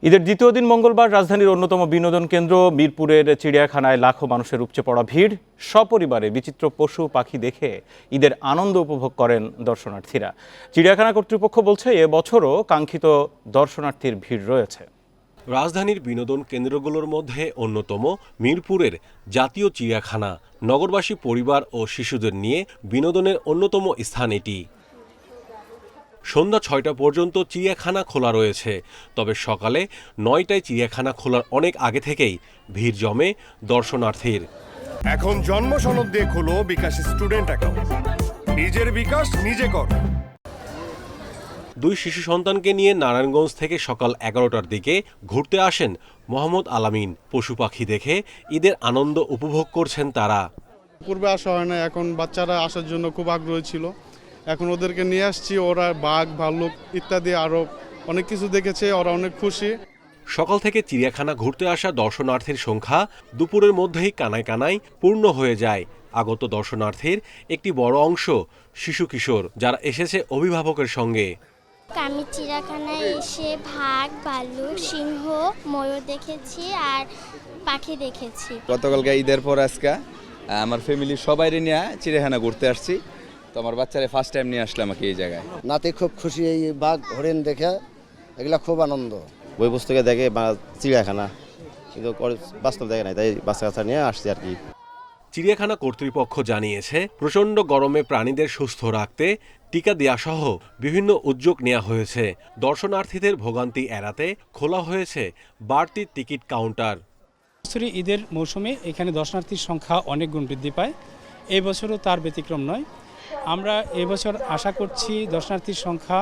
ঈদের দ্বিতীয় দিন মঙ্গলবার রাজধানীর অন্যতম বিনোদন কেন্দ্র মিরপুরের চিড়িয়াখানায় লাখো মানুষের উপচে পড়া ভিড়। সপরিবারে বিচিত্র পশু পাখি দেখে ঈদের আনন্দ উপভোগ করেন দর্শনার্থীরা। চিড়িয়াখানা কর্তৃপক্ষ বলছে এবছরও কাঙ্ক্ষিত দর্শনার্থীর ভিড় রয়েছে। রাজধানীর বিনোদন কেন্দ্রগুলোর মধ্যে অন্যতম মিরপুরের জাতীয় চিড়িয়াখানা। নগরবাসী পরিবার ও শিশুদের নিয়ে বিনোদনের অন্যতম স্থান এটি। সন্ধ্যা ৬টা পর্যন্ত চিড়িয়াখানা খোলা রয়েছে, তবে সকালে ৯টায় চিড়িয়াখানা খোলার অনেক আগে থেকেই ভিড় জমে দর্শনার্থীর। এখন জন্ম সনদ দিয়ে খোলো বিকাশ স্টুডেন্ট অ্যাকাউন্ট। নিজের বিকাশ নিজে কর। দুই শিশু সন্তানকে নিয়ে নারায়ণগঞ্জ থেকে সকাল 11টার দিকে ঘুরতে আসেন মোহাম্মদ আলামিন। পশু পাখি দেখে ঈদের আনন্দ উপভোগ করছেন তারা। পূর্বে আসা হয় না, এখন বাচ্চারা আসার জন্য খুব আগ্রহী ছিল। এখন ওদেরকে নিয়ে আসছি, ওরা বাঘ ভাল্লুক ইত্যাদি আরও অনেক কিছু দেখেছে, ওরা অনেক খুশি। সকাল থেকে চিড়িয়াখানা ঘুরতে আসা দর্শনার্থীর সংখ্যা দুপুরের মধ্যেই কানায় কানায় পূর্ণ হয়ে যায়। আগত দর্শনার্থীর একটি বড় অংশ শিশু কিশোর, যারা এসেছে অভিভাবকের সঙ্গে। আমি চিড়িয়াখানায় এসে বাঘ, ভাল্লুক, সিংহ, ময়ূর দেখেছি আর পাখি দেখেছি। গতকালকে ঈদের পর আজকে আমার ফ্যামিলির সবাই নিয়ে চিড়িয়াখানা ঘুরতে আসছি। তো আমার বাচ্চারা ফার্স্ট টাইম নিয়ে আসলাম আমাকে এই জায়গায়। নাতি খুব খুশি, এই বাঘ হরিণ দেখে এগুলা খুব আনন্দ। বই পুস্তকে দেখে বা চিড়িয়াখানা, কিন্তু বাস্তব দেখে নাই, তাই বাচ্চা কাচ্চা নিয়ে আসছি আর কি। চিড়িয়াখানা কর্তৃপক্ষ জানিয়েছে প্রচণ্ড গরমে প্রাণীদের সুস্থ রাখতে টিকা দেয়া সহ বিভিন্ন উদ্যোগ নেওয়া হয়েছে। দর্শনার্থীদের ভোগান্তি এড়াতে খোলা হয়েছে বাড়তি টিকিট কাউন্টার। ঈদের মৌসুমে এখানে দর্শনার্থীর সংখ্যা অনেক গুণ বৃদ্ধি পায়। এই বছরও তার ব্যতিক্রম নয়। আমরা এবছর আশা করছি দর্শনার্থীর সংখ্যা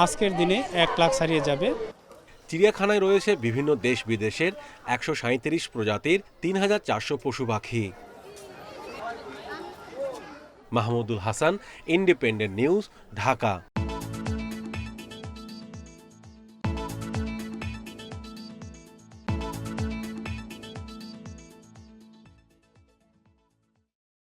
আজকের দিনে 1 লাখ ছাড়িয়ে যাবে। চিড়িয়াখানায় রয়েছে বিভিন্ন দেশ বিদেশের 137 প্রজাতির 3400 পশু পাখি। Mahmudul Hasan, independent news, Dhaka.